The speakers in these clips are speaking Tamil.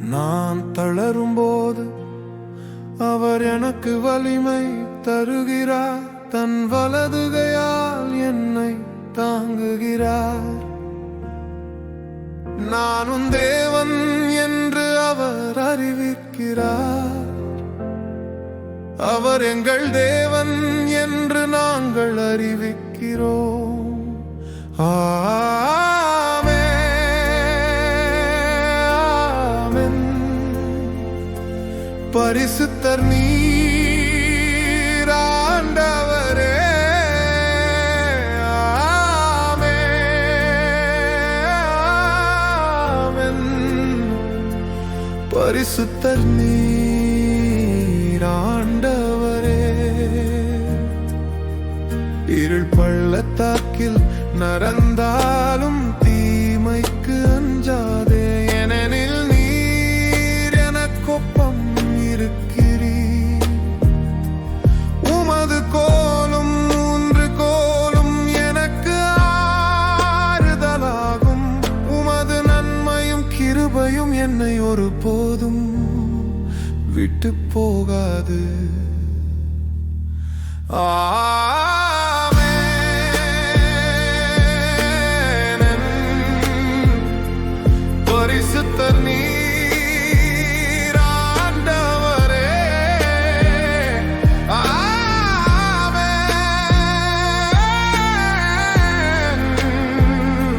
நான் தளரும்போது அவர் எனக்கு வலிமை தருகிறார். தன் வலதுகையால் என்னை தாங்குகிறார். நானும் தேவன் என்று அவர் அறிவிக்கிறார். அவர் எங்கள் தேவன் என்று நாங்கள் அறிவிக்கிறோம். ஆமென். பரிசுத்தர் நீர் ஆண்டவரே. ஆமென். பரிசுத்தர் நீர் ஆண்டவரே. இருள் பள்ளத்தாக்கில் நடந்தாலும் தீமைக்கு அஞ்சாதே, ஏனெனில் நீர் எனக்கொப்பம் இருக்கிறீர். உமது கோலும் மூன்று கோலும் எனக்கு ஆறுதலாகும். உமது நன்மையும் கிருபையும் என்னை ஒருபோதும் விட்டு போகாது. பரிசுத்தர் நீர் ஆண்டவரே. ஆமென்.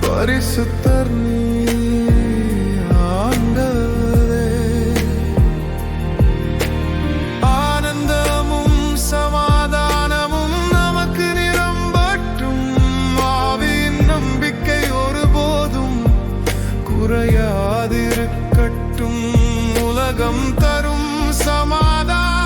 பரிசுத்தர் நீர் ஆண்டவரே. ஆனந்தமும் சமாதானமும் நமக்கு நிரம்பட்டும். ஆவியின் நம்பிக்கை ஒருபோதும் குறையாதிருக்கட்டும். உலகம் தரும் சமாதானம்